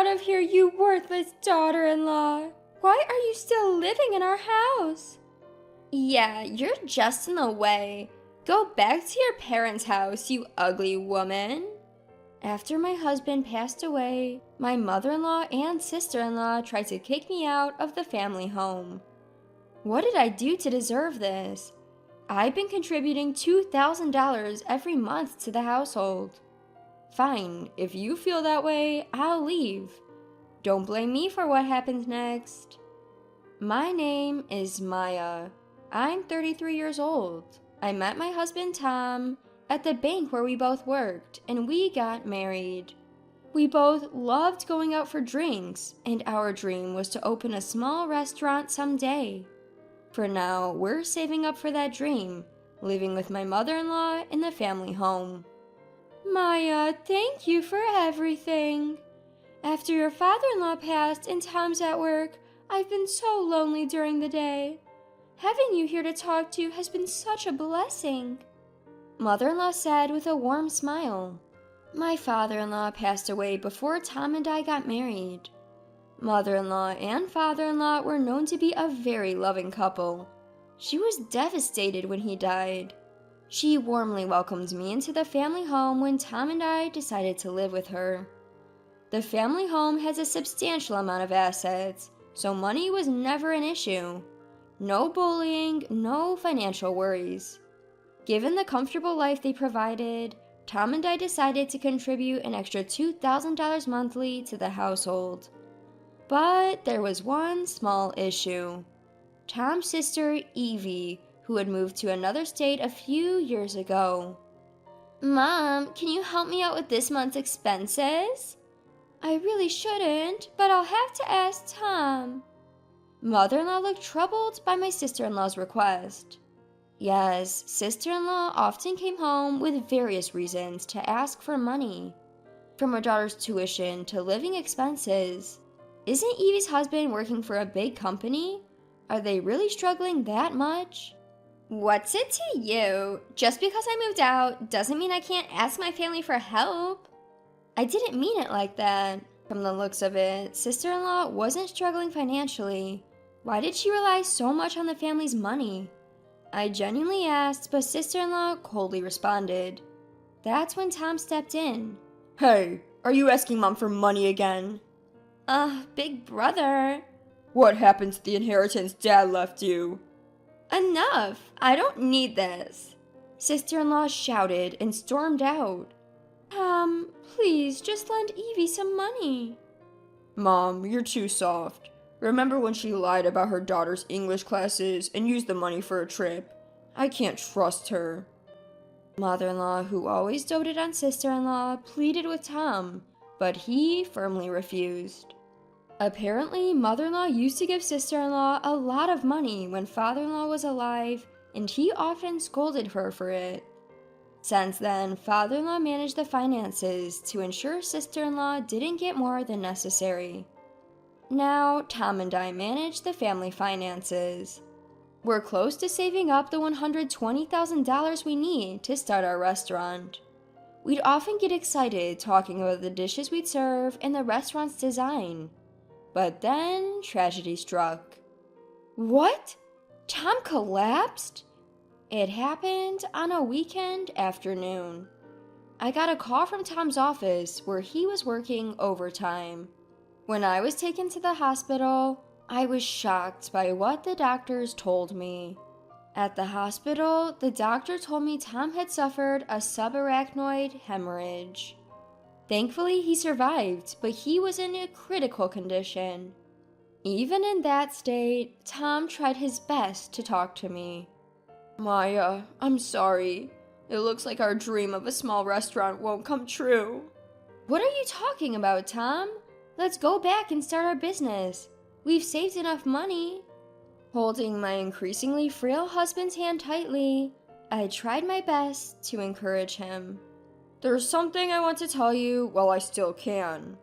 out of here, you worthless daughter-in-law. Why are you still living in our house? Yeah, you're just in the way. Go back to your parents' house, you ugly woman. After my husband passed away, my mother-in-law and sister-in-law tried to kick me out of the family home. What did I do to deserve this? I've been contributing $2,000 every month to the household. Fine, if you feel that way, I'll leave. Don't blame me for what happens next. My name is Maya. I'm 33 years old. I met my husband Tom at the bank where we both worked, and we got married. We both loved going out for drinks, and our dream was to open a small restaurant someday. For now, we're saving up for that dream, living with my mother-in-law in the family home. Maya, thank you for everything. After your father-in-law passed and Tom's at work, I've been so lonely during the day. Having you here to talk to has been such a blessing. Mother-in-law said with a warm smile. My father-in-law passed away before Tom and I got married. Mother-in-law and father-in-law were known to be a very loving couple. She was devastated when he died. She warmly welcomed me into the family home when Tom and I decided to live with her. The family home has a substantial amount of assets, so money was never an issue. No bullying, no financial worries. Given the comfortable life they provided, Tom and I decided to contribute an extra $2,000 monthly to the household. But there was one small issue. Tom's sister, Evie, who had moved to another state a few years ago. Mom, can you help me out with this month's expenses? I really shouldn't, but I'll have to ask Tom. Mother-in-law looked troubled by my sister-in-law's request. Yes, sister-in-law often came home with various reasons to ask for money. From her daughter's tuition to living expenses. Isn't Evie's husband working for a big company? Are they really struggling that much? What's it to you? Just because I moved out doesn't mean I can't ask my family for help. I didn't mean it like that. From the looks of it, sister-in-law wasn't struggling financially. Why did she rely so much on the family's money? I genuinely asked, but sister-in-law coldly responded. That's when Tom stepped in. Hey, are you asking Mom for money again? Big brother. What happened to the inheritance Dad left you? Enough! I don't need this. Sister-in-law shouted and stormed out. Tom, please just lend Evie some money. Mom, you're too soft. Remember when she lied about her daughter's English classes and used the money for a trip? I can't trust her. Mother-in-law, who always doted on sister-in-law, pleaded with Tom, but he firmly refused. Apparently, mother-in-law used to give sister-in-law a lot of money when father-in-law was alive, and he often scolded her for it. Since then, father-in-law managed the finances to ensure sister-in-law didn't get more than necessary. Now, Tom and I manage the family finances. We're close to saving up the $120,000 we need to start our restaurant. We'd often get excited talking about the dishes we'd serve and the restaurant's design. But then, tragedy struck. What? Tom collapsed? It happened on a weekend afternoon. I got a call from Tom's office where he was working overtime. When I was taken to the hospital, I was shocked by what the doctors told me. At the hospital, the doctor told me Tom had suffered a subarachnoid hemorrhage. Thankfully, he survived, but he was in a critical condition. Even in that state, Tom tried his best to talk to me. Maya, I'm sorry. It looks like our dream of a small restaurant won't come true. What are you talking about, Tom? Let's go back and start our business. We've saved enough money. Holding my increasingly frail husband's hand tightly, I tried my best to encourage him. There's something I want to tell you while I still can.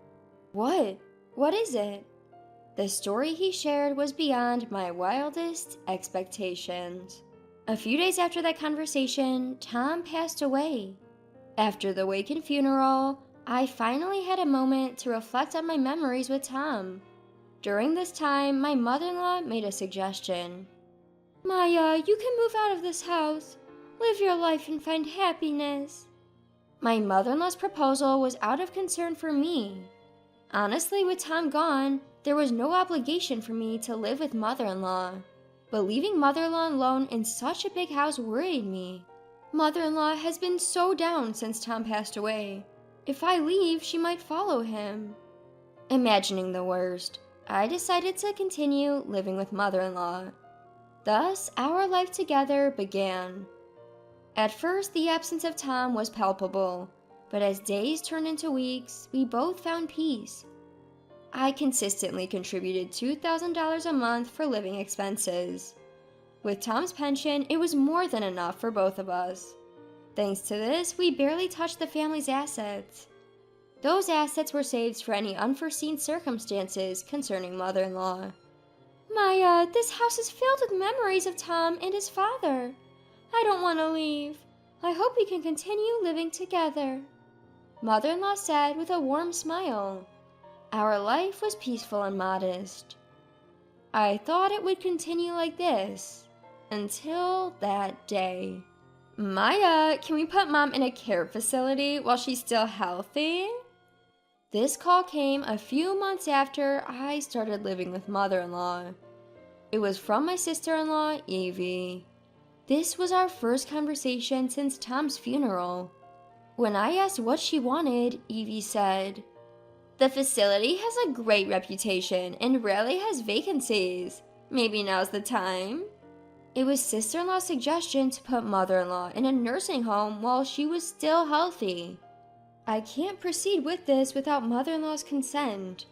What? What is it? The story he shared was beyond my wildest expectations. A few days after that conversation, Tom passed away. After the wake and funeral, I finally had a moment to reflect on my memories with Tom. During this time, my mother-in-law made a suggestion. Maya, you can move out of this house, live your life and find happiness. My mother-in-law's proposal was out of concern for me. Honestly, with Tom gone, there was no obligation for me to live with mother-in-law. But leaving mother-in-law alone in such a big house worried me. Mother-in-law has been so down since Tom passed away. If I leave, she might follow him. Imagining the worst, I decided to continue living with mother-in-law. Thus, our life together began. At first, the absence of Tom was palpable, but as days turned into weeks, we both found peace. I consistently contributed $2,000 a month for living expenses. With Tom's pension, it was more than enough for both of us. Thanks to this, we barely touched the family's assets. Those assets were saved for any unforeseen circumstances concerning mother-in-law. Maya, this house is filled with memories of Tom and his father. I don't want to leave. I hope we can continue living together. Mother-in-law said with a warm smile. Our life was peaceful and modest. I thought it would continue like this, until that day. Maya, can we put Mom in a care facility while she's still healthy? This call came a few months after I started living with mother-in-law. It was from my sister-in-law, Evie. This was our first conversation since Tom's funeral. When I asked what she wanted, Evie said, "The facility has a great reputation and rarely has vacancies. Maybe now's the time." It was sister-in-law's suggestion to put mother-in-law in a nursing home while she was still healthy. I can't proceed with this without mother-in-law's consent.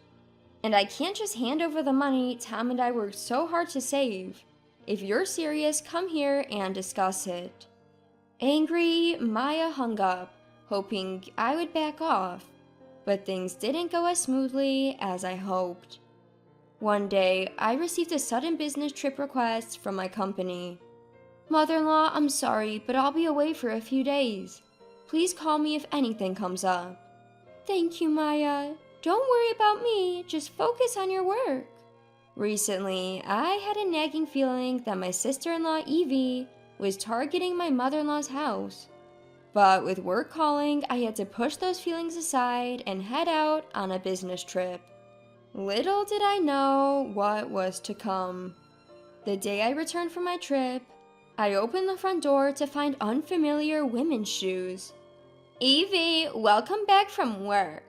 And I can't just hand over the money Tom and I worked so hard to save. If you're serious, come here and discuss it. Angry, Maya hung up, hoping I would back off. But things didn't go as smoothly as I hoped. One day, I received a sudden business trip request from my company. "Mother-in-law, I'm sorry, but I'll be away for a few days. Please call me if anything comes up." "Thank you, Maya. Don't worry about me, just focus on your work." Recently, I had a nagging feeling that my sister-in-law, Evie, was targeting my mother-in-law's house. But with work calling, I had to push those feelings aside and head out on a business trip. Little did I know what was to come. The day I returned from my trip, I opened the front door to find unfamiliar women's shoes. "Evie, welcome back from work."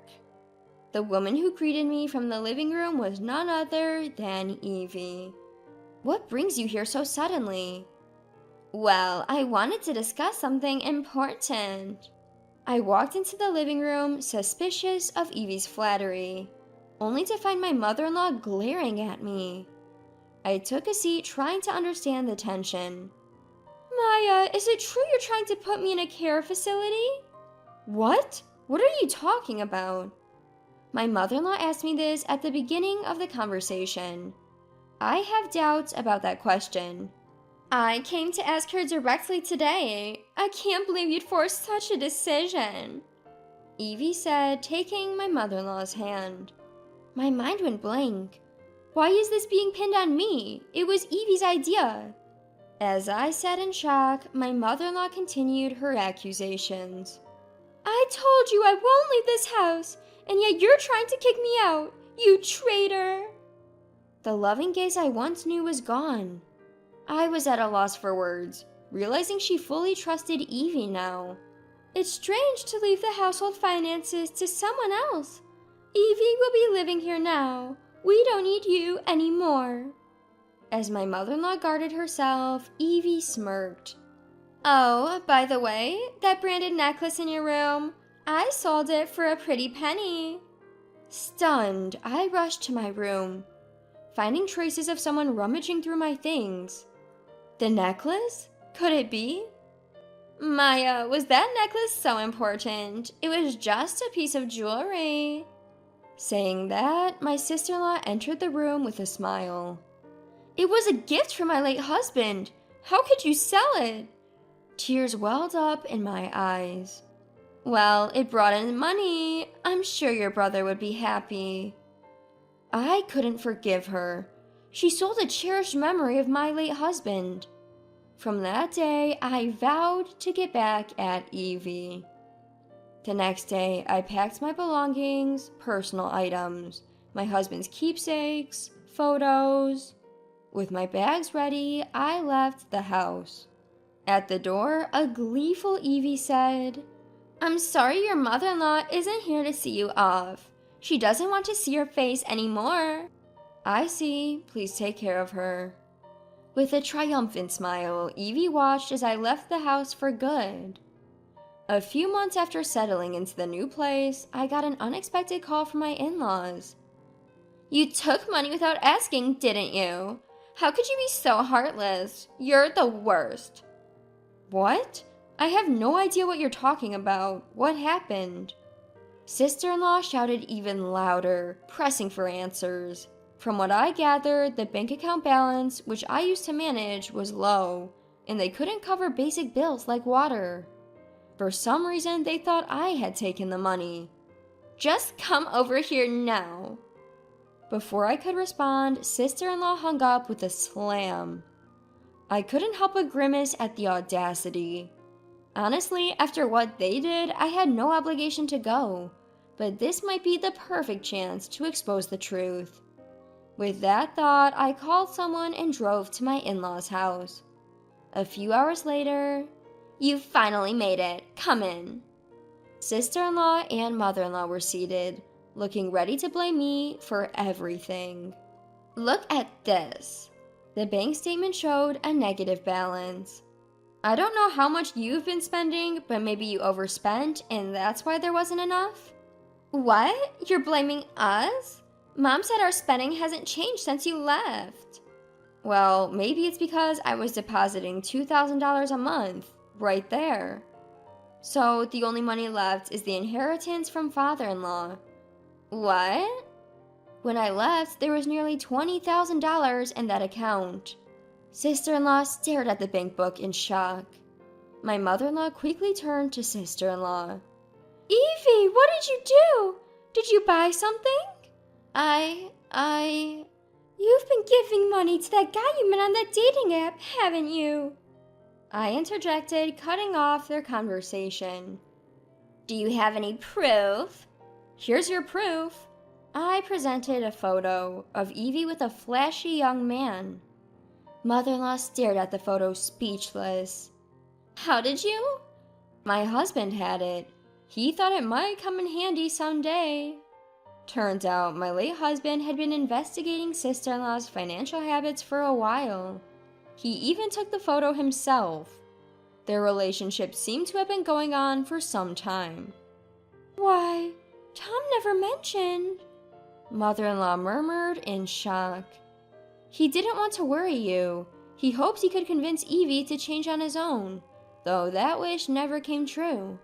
The woman who greeted me from the living room was none other than Evie. "What brings you here so suddenly?" "Well, I wanted to discuss something important." I walked into the living room, suspicious of Evie's flattery, only to find my mother-in-law glaring at me. I took a seat, trying to understand the tension. "Maya, is it true you're trying to put me in a care facility?" "What? What are you talking about?" My mother-in-law asked me this at the beginning of the conversation. I have doubts about that question. "I came to ask her directly today. I can't believe you'd force such a decision," Evie said, taking my mother-in-law's hand. My mind went blank. Why is this being pinned on me? It was Evie's idea. As I sat in shock, my mother-in-law continued her accusations. "I told you I won't leave this house, and yet you're trying to kick me out, you traitor." The loving gaze I once knew was gone. I was at a loss for words, realizing she fully trusted Evie now. "It's strange to leave the household finances to someone else. Evie will be living here now. We don't need you anymore." As my mother-in-law guarded herself, Evie smirked. "Oh, by the way, that branded necklace in your room, I sold it for a pretty penny." Stunned, I rushed to my room, finding traces of someone rummaging through my things. The necklace? Could it be? "Maya, was that necklace so important? It was just a piece of jewelry." Saying that, my sister-in-law entered the room with a smile. "It was a gift from my late husband. How could you sell it?" Tears welled up in my eyes. Well, it brought in money. I'm sure your brother would be happy. I couldn't forgive her. She sold a cherished memory of my late husband. From that day, I vowed to get back at Evie. The next day, I packed my belongings, personal items, my husband's keepsakes, photos. With my bags ready, I left the house. At the door, a gleeful Evie said, "I'm sorry your mother-in-law isn't here to see you off. She doesn't want to see your face anymore." "I see. Please take care of her." With a triumphant smile, Evie watched as I left the house for good. A few months after settling into the new place, I got an unexpected call from my in-laws. "You took money without asking, didn't you? How could you be so heartless? You're the worst." "What? I have no idea what you're talking about. What happened?" Sister-in-law shouted even louder, pressing for answers. From what I gathered, the bank account balance, which I used to manage, was low, and they couldn't cover basic bills like water. For some reason, they thought I had taken the money. "Just come over here now." Before I could respond, sister-in-law hung up with a slam. I couldn't help but grimace at the audacity. Honestly, after what they did, I had no obligation to go, but this might be the perfect chance to expose the truth. With that thought, I called someone and drove to my in-laws' house. A few hours later, "You finally made it. Come in." Sister-in-law and mother-in-law were seated, looking ready to blame me for everything. "Look at this." The bank statement showed a negative balance. "I don't know how much you've been spending, but maybe you overspent and that's why there wasn't enough?" "What? You're blaming us? Mom said our spending hasn't changed since you left." "Well, maybe it's because I was depositing $2,000 a month, right there. So the only money left is the inheritance from father-in-law." "What?" "When I left, there was nearly $20,000 in that account." Sister-in-law stared at the bank book in shock. My mother-in-law quickly turned to sister-in-law. "Evie, what did you do? Did you buy something?" You've been giving money to that guy you met on that dating app, haven't you?" I interjected, cutting off their conversation. "Do you have any proof?" "Here's your proof." I presented a photo of Evie with a flashy young man. Mother-in-law stared at the photo, speechless. "How did you?" "My husband had it. He thought it might come in handy someday." Turns out my late husband had been investigating sister-in-law's financial habits for a while. He even took the photo himself. Their relationship seemed to have been going on for some time. "Why, Tom never mentioned," mother-in-law murmured in shock. "He didn't want to worry you. He hoped he could convince Evie to change on his own, though that wish never came true."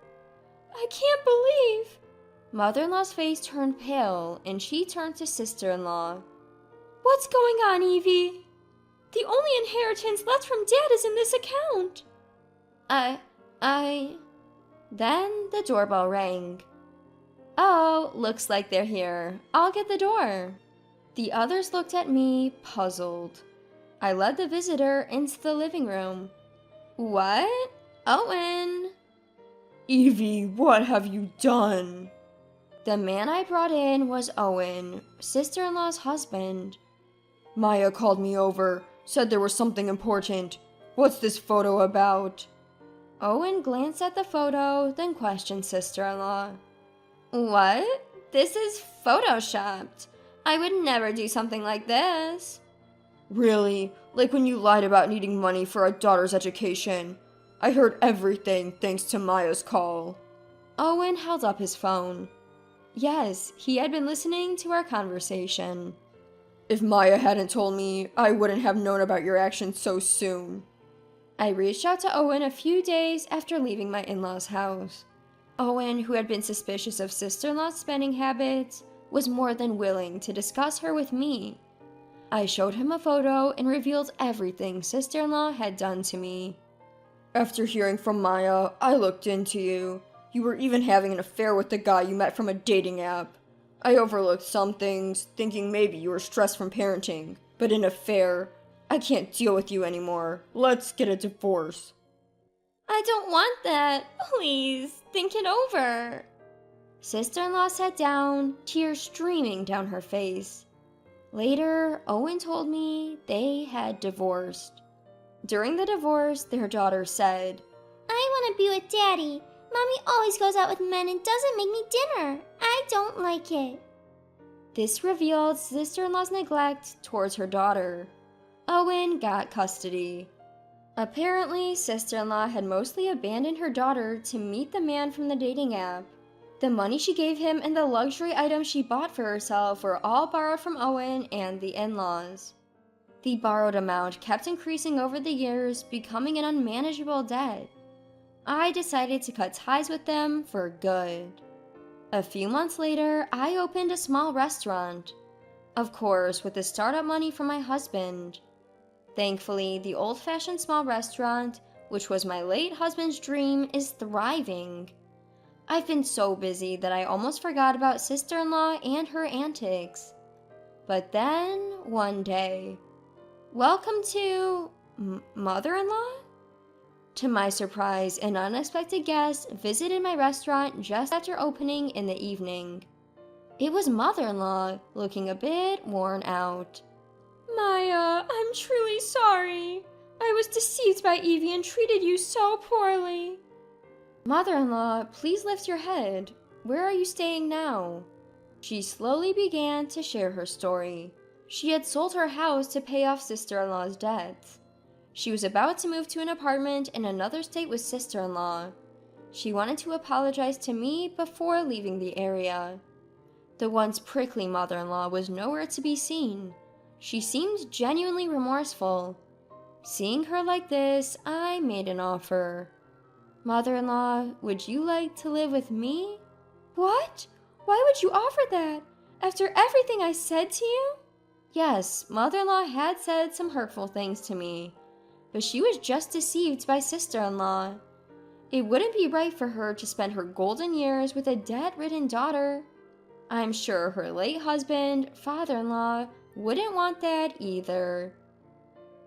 "I can't believe." Mother-in-law's face turned pale, and she turned to sister-in-law. "What's going on, Evie? The only inheritance left from Dad is in this account." Then the doorbell rang. "Oh, looks like they're here. I'll get the door." The others looked at me, puzzled. I led the visitor into the living room. "What? Owen?" "Evie, what have you done?" The man I brought in was Owen, sister-in-law's husband. "Maya called me over, said there was something important. What's this photo about?" Owen glanced at the photo, then questioned sister-in-law. "What? This is photoshopped. I would never do something like this." "Really? Like when you lied about needing money for our daughter's education? I heard everything thanks to Maya's call." Owen held up his phone. Yes, he had been listening to our conversation. "If Maya hadn't told me, I wouldn't have known about your actions so soon." I reached out to Owen a few days after leaving my in-laws' house. Owen, who had been suspicious of sister-in-law's spending habits, was more than willing to discuss her with me. I showed him a photo and revealed everything sister-in-law had done to me. "After hearing from Maya, I looked into you. You were even having an affair with the guy you met from a dating app. I overlooked some things, thinking maybe you were stressed from parenting. But an affair? I can't deal with you anymore. Let's get a divorce. I don't want that. Please, think it over. Sister-in-law sat down, tears streaming down her face. Later, Owen told me they had divorced. During the divorce, their daughter said, I want to be with Daddy. Mommy always goes out with men and doesn't make me dinner. I don't like it. This revealed sister-in-law's neglect towards her daughter. Owen got custody. Apparently, sister-in-law had mostly abandoned her daughter to meet the man from the dating app. The money she gave him and the luxury items she bought for herself were all borrowed from Owen and the in-laws. The borrowed amount kept increasing over the years, becoming an unmanageable debt. I decided to cut ties with them for good. A few months later, I opened a small restaurant. Of course, with the startup money from my husband. Thankfully, the old-fashioned small restaurant, which was my late husband's dream, is thriving. I've been so busy that I almost forgot about sister-in-law and her antics. But then, one day, welcome to mother-in-law? To my surprise, an unexpected guest visited my restaurant just after opening in the evening. It was mother-in-law, looking a bit worn out. Maya, I'm truly sorry. I was deceived by Evie and treated you so poorly. Mother-in-law, please lift your head. Where are you staying now? She slowly began to share her story. She had sold her house to pay off sister-in-law's debts. She was about to move to an apartment in another state with sister-in-law. She wanted to apologize to me before leaving the area. The once prickly mother-in-law was nowhere to be seen. She seemed genuinely remorseful. Seeing her like this, I made an offer. Mother-in-law, would you like to live with me? What? Why would you offer that? After everything I said to you? Yes, mother-in-law had said some hurtful things to me, but she was just deceived by sister-in-law. It wouldn't be right for her to spend her golden years with a debt-ridden daughter. I'm sure her late husband, father-in-law, wouldn't want that either.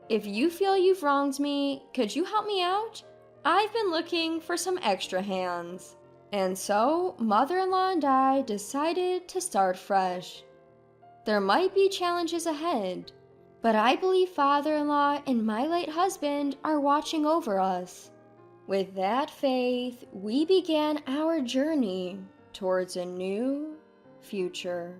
If you feel you've wronged me, could you help me out? I've been looking for some extra hands. And so, mother-in-law and I decided to start fresh. There might be challenges ahead, but I believe father-in-law and my late husband are watching over us. With that faith, we began our journey towards a new future.